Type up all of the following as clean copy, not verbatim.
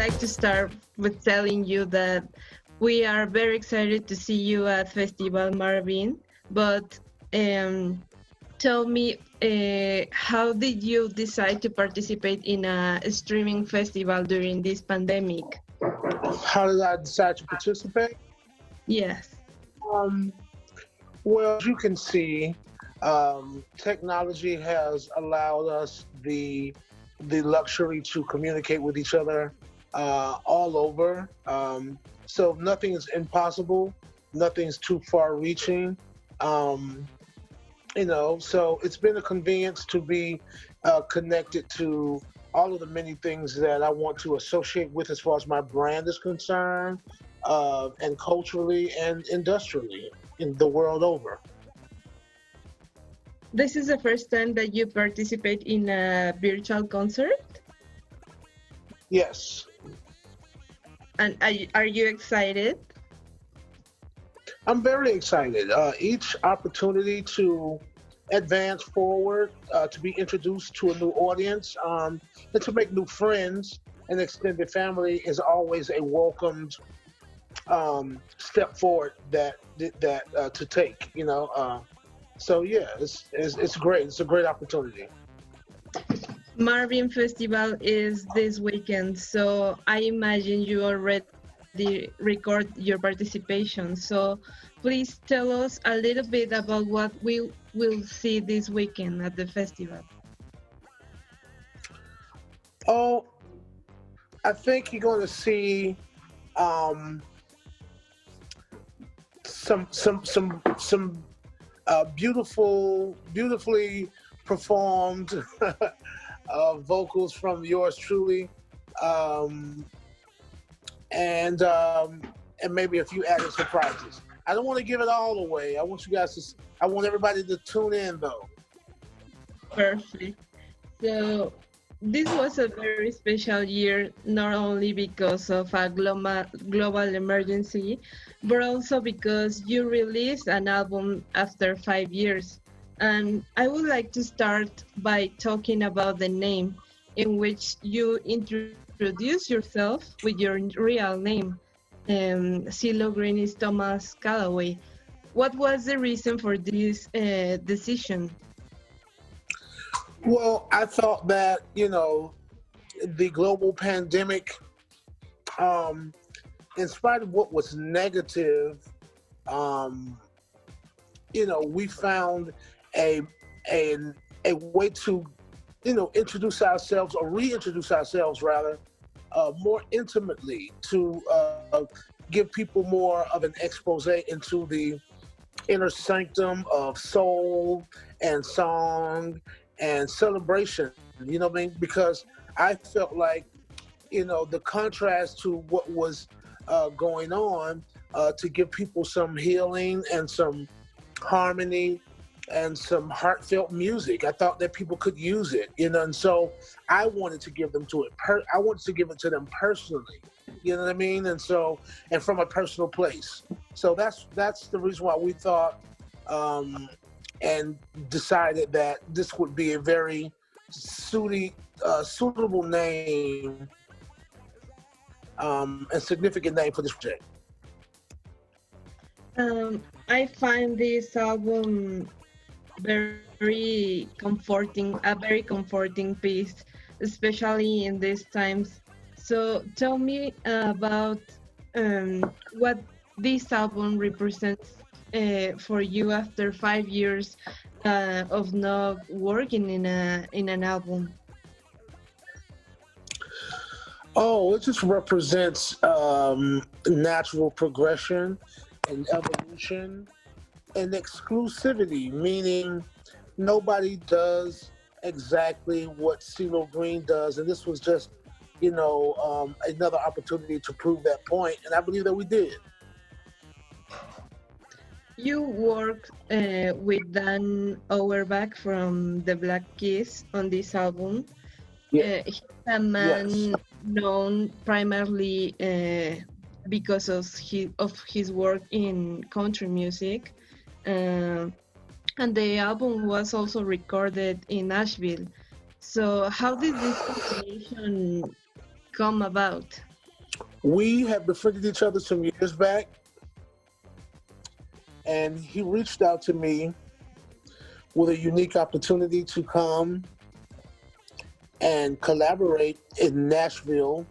like to start with telling you that we are very excited to see you at Festival Marvin. But tell me, how did you decide to participate in a streaming festival during this pandemic? How did I decide to participate? Yes. Um, well, as you can see, technology has allowed us the luxury to communicate with each other all over. So nothing is impossible. Nothing's too far-reaching. Um, so it's been a convenience to be connected to all of the many things that I want to associate with as far as my brand is concerned, and culturally and industrially in the world over. This is the first time that you participate in a virtual concert? Yes, And are you excited? I'm very excited. Each opportunity to advance forward, to be introduced to a new audience, and to make new friends and extended family is always a welcomed step forward that to take. So yeah, it's great. It's a great opportunity. Marvin Festival is this weekend, so I imagine you already record your participation. So please tell us a little bit about what we will see this weekend at the festival. Oh, I think you're going to see um, some beautifully performed vocals from yours truly, um, and maybe a few added surprises. I don't want to give it all away. I want you guys to. I want everybody to tune in though. Perfect. So this was a very special year, not only because of a global emergency, but also because you released an album after 5 years. And I would like to start by talking about the name, in which you introduce yourself with your real name. Ceelo Green is Thomas Callaway. What was the reason for this decision? Well, I thought that the global pandemic, um, in spite of what was negative, um, we found a a a way to introduce ourselves or reintroduce ourselves rather more intimately to give people more of an expose into the inner sanctum of soul and song and celebration. You know what I mean? Because I felt like the contrast to what was going on, to give people some healing and some harmony and some heartfelt music. I thought that people could use it, and so I wanted to give them to it. I wanted to give it to them personally. You know what I mean? And from a personal place. So that's the reason why we thought and decided that this would be a very suitable name and significant name for this project. I find this album very comforting, a very comforting piece, especially in these times. So tell me about what this album represents for you after 5 years of not working in an album. Oh, it just represents natural progression and evolution and exclusivity, meaning nobody does exactly what Ceelo Green does, and this was just, another opportunity to prove that point, and I believe that we did. You worked with Dan Auerbach from the Black Keys on this album. Yeah. He's a man Yes. known primarily because of his work in country music. Uh, and the album was also recorded in Nashville. So how did this combination come about? We had befriended each other some years back, and he reached out to me with a unique opportunity to come and collaborate in Nashville,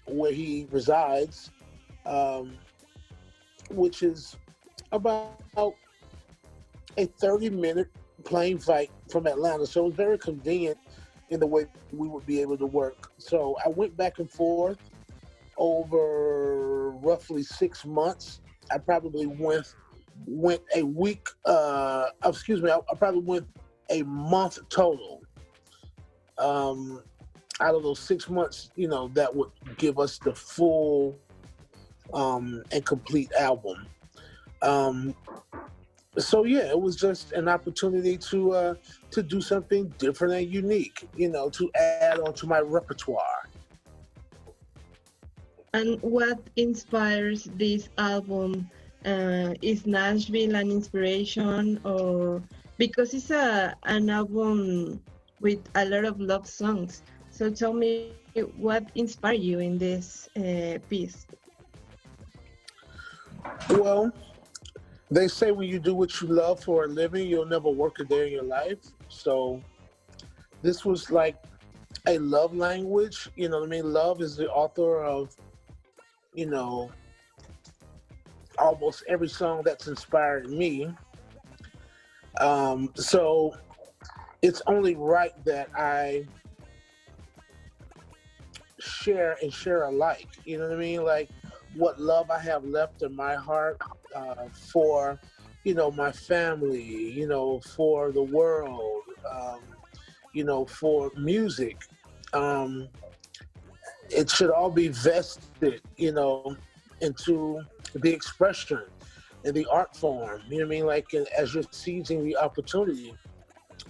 where he resides, um, which is about a 30-minute plane flight from Atlanta. So it was very convenient in the way we would be able to work. So I went back and forth over roughly 6 months. I probably went a week. Excuse me. I probably went a month total. Out of those 6 months, that would give us the full and complete album. Um, so yeah, it was just an opportunity to do something different and unique, to add onto my repertoire. And what inspires this album? Is Nashville an inspiration, or because it's an album with a lot of love songs? So tell me what inspired you in this piece. Well, they say when you do what you love for a living, you'll never work a day in your life. So this was like a love language. You know what I mean? Love is the author of, you know, almost every song that's inspired me. So it's only right that I share alike. You know what I mean? Like what love I have left in my heart for, my family, for the world, for music. It should all be vested, into the expression and the art form. You know what I mean? Like as you're seizing the opportunity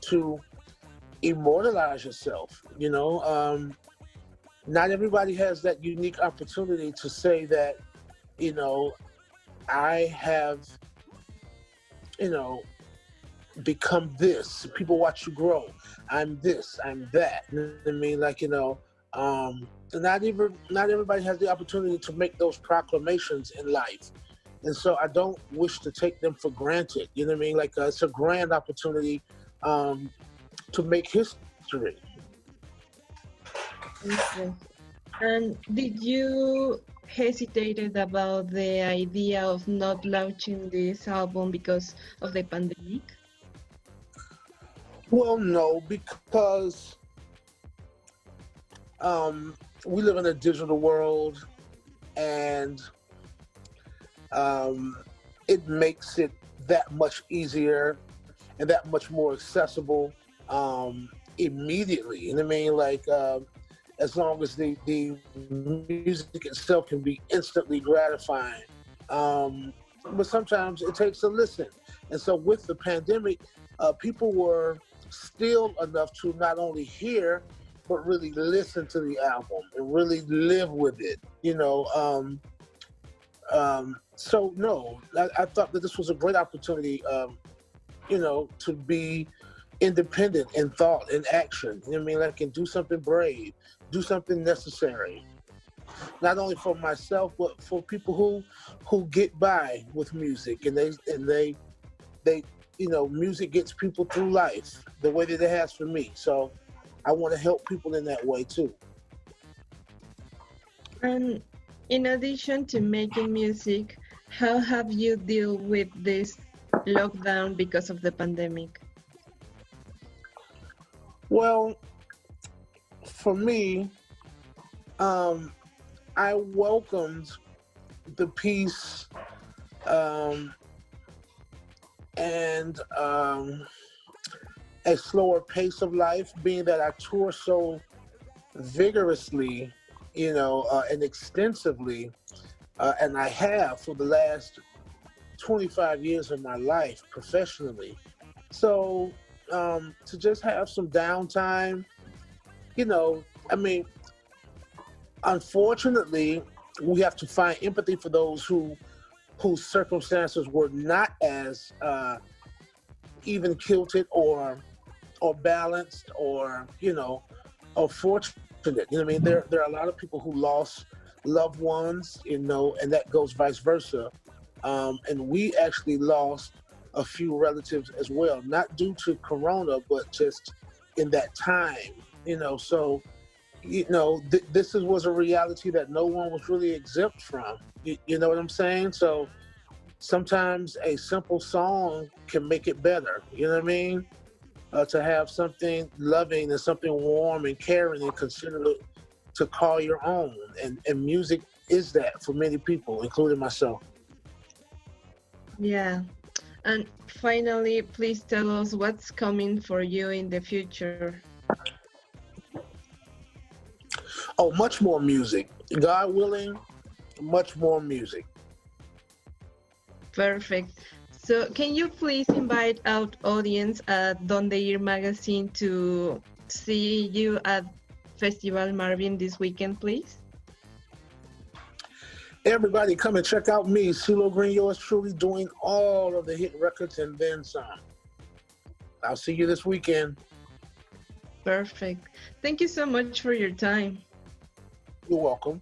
to immortalize yourself, not everybody has that unique opportunity to say that, I have, become this. People watch you grow. I'm this, I'm that. You know what I mean? Like, not everybody has the opportunity to make those proclamations in life. And so I don't wish to take them for granted. You know what I mean? Like it's a grand opportunity to make history. Okay. And did you hesitated about the idea of not launching this album because of the pandemic? Well, no, because we live in a digital world, and it makes it that much easier and that much more accessible immediately. You know what I mean? Like, as long as the music itself can be instantly gratifying. But sometimes it takes a listen. And so with the pandemic, people were still enough to not only hear, but really listen to the album and really live with it, So no, I thought that this was a great opportunity, to be independent in thought and action. You know what I mean? Like, and do something brave, do something necessary. Not only for myself, but for people who get by with music, and they music gets people through life the way that it has for me. So I want to help people in that way too. And in addition to making music, how have you dealt with this lockdown because of the pandemic? Well, for me, I welcomed the peace and a slower pace of life, being that I tour so vigorously, and extensively, and I have for the last 25 years of my life professionally. So to just have some downtime, unfortunately, we have to find empathy for those whose circumstances were not as even kilted or balanced or fortunate. You know what I mean? There are a lot of people who lost loved ones, and that goes vice versa. And we actually lost a few relatives as well, not due to Corona, but just in that time, So, this was a reality that no one was really exempt from. You know what I'm saying? So sometimes a simple song can make it better. You know what I mean? To have something loving and something warm and caring and considerate to call your own. And music is that for many people, including myself. Yeah. And finally, please tell us what's coming for you in the future. Oh, much more music. God willing, much more music. Perfect. So can you please invite our audience at Donde Ir magazine to see you at Festival Marvin this weekend, please? Everybody come and check out me, Ceelo Green, yours truly, doing all of the hit records and then some. I'll see you this weekend. Perfect. Thank you so much for your time. You're welcome.